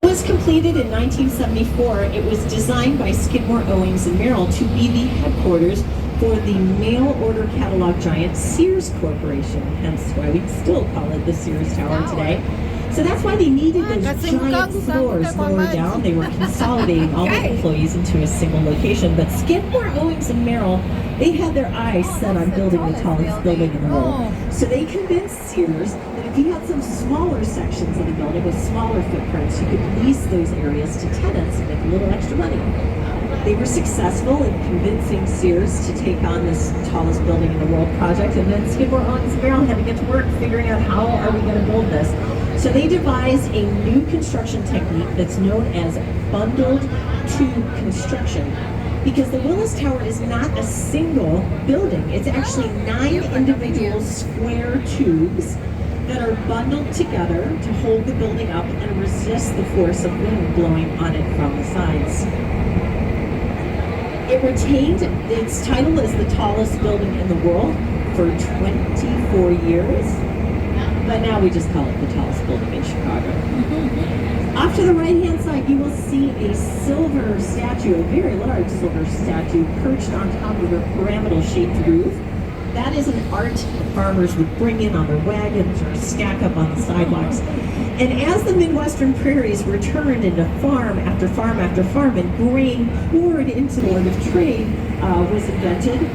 It was completed in 1974. It was designed by Skidmore, Owings and Merrill to be the headquarters for the mail order catalog giant Sears Corporation, hence why we still call it the Sears Tower today. So that's why they needed those giant floors lower down. They were consolidating all the employees into a single location. But Skidmore, Owings and Merrill, they had their eyes set on building the tallest building in the world. So they convinced Sears that if you had some smaller sections of the building with smaller footprints, you could lease those areas to tenants and make a little extra money. They were successful in convincing Sears to take on this tallest building in the world project, and then Skidmore, Owings and Merrill had to get to work figuring out how are we going to build this. So they devised a new construction technique that's known as bundled tube construction. Because the Willis Tower is not a single building. It's actually 9 individual square tubes that are bundled together to hold the building up and resist the force of wind blowing on it from the sides. It retained its title as the tallest building in the world for 24 years, but now we just call it the tallest building in Chicago. Off to the right-hand side, you will see a silver statue, a very large silver statue, perched on top of a pyramidal-shaped roof. That is an art that farmers would bring in on their wagons or stack up on the sidewalks. And as the Midwestern prairies were turned into farm after farm after farm, and grain poured into the Board of Trade was invented.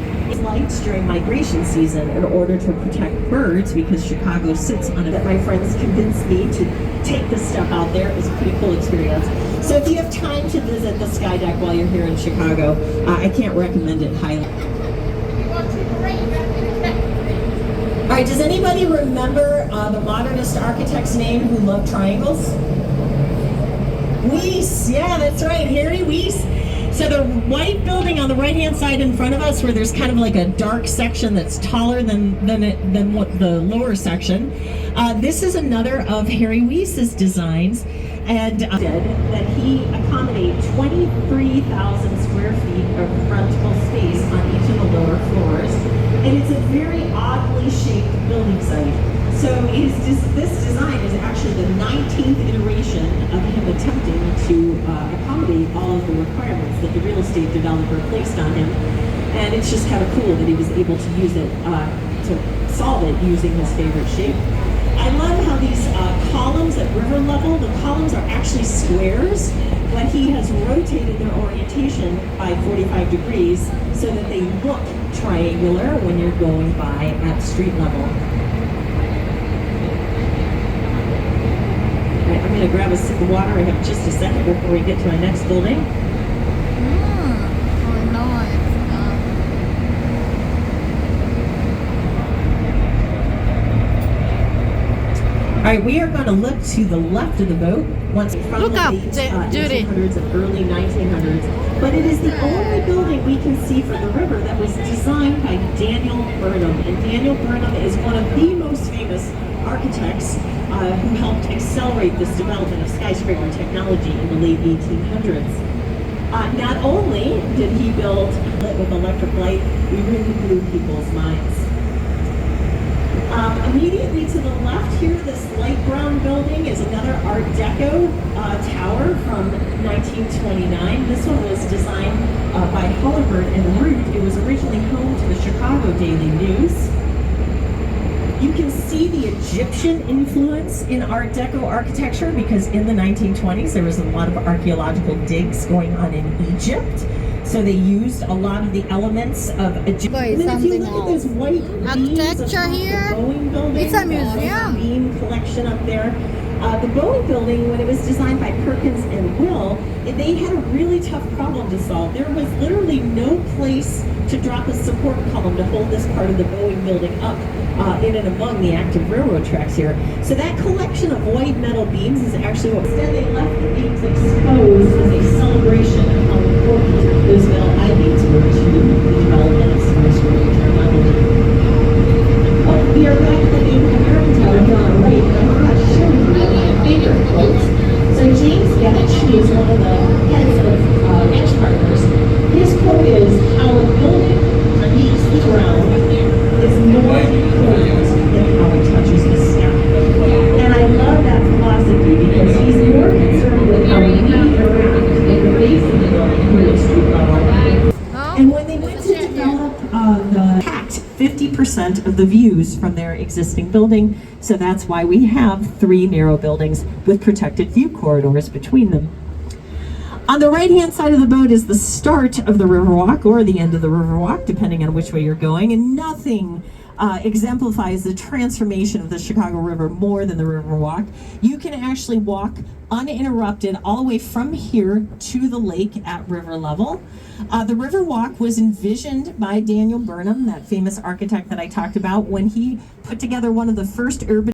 Lights during migration season in order to protect birds, because Chicago sits on it. That my friends convinced me to take this stuff out there. It was a pretty cool experience. So if you have time to visit the Sky Deck while you're here in Chicago, I can't recommend it highly. All right, does anybody remember the modernist architect's name who loved triangles? Wyss, yeah, that's right, Harry Wyss. So the white building on the right-hand side in front of us, where there's kind of like a dark section that's taller than what the lower section, this is another of Harry Wyss's designs, and that he accommodate 23,000 square feet of rentable space on each of the lower floors, and it's a very oddly shaped building site. So this design is actually the 19th iteration of him attempting to accommodate all of the requirements that the real estate developer placed on him. And it's just kind of cool that he was able to use it, to solve it using his favorite shape. I love how these columns at river level, the columns are actually squares, but he has rotated their orientation by 45 degrees so that they look triangular when you're going by at street level. I'm going to grab a sip of water. I have just a second before we get to our next building. All right, we are going to look to the left of the boat once from the late 1800s and early 1900s. But it is the only building we can see from the river that was designed by Daniel Burnham. And Daniel Burnham is one of the most famous architects who helped accelerate this development of skyscraper technology in the late 1800s. Not only did he build lit with electric light, we really blew people's minds. Immediately to the left here, this light brown building is another Art Deco tower from 1929. This one was designed by Holabird and Root. It was originally home to the Chicago Daily News. You can see the Egyptian influence in Art Deco architecture because in the 1920s there was a lot of archaeological digs going on in Egypt. So they used a lot of the elements of Egypt. And then if you look at those white architecture here, the Boeing building, it's a museum. Beam collection up there. The Boeing building, when it was designed by Perkins and Will, they had a really tough problem to solve. There was literally no place to drop a support column to hold this part of the Boeing building up in and among the active railroad tracks here. So that collection of white metal beams is actually what instead they left the beams exposed as a celebration of how important those metal I-beams were to the development of skyscraper technology. Oh, we are back at the Native American Tower here on the right, and I forgot to show you one of my favorite quotes. So James Gedich, who is one of the heads of Edge Partners, his quote is, "Our building meets the ground is more important than how it touches the sky." And I love that philosophy because he's more concerned with 100% of the views from their existing building. So that's why we have 3 narrow buildings with protected view corridors between them. On the right-hand side of the boat is the start of the Riverwalk, or the end of the Riverwalk, depending on which way you're going, and nothing exemplifies the transformation of the Chicago River more than the Riverwalk. You can actually walk uninterrupted all the way from here to the lake at river level. The Riverwalk was envisioned by Daniel Burnham, that famous architect that I talked about, when he put together one of the first urban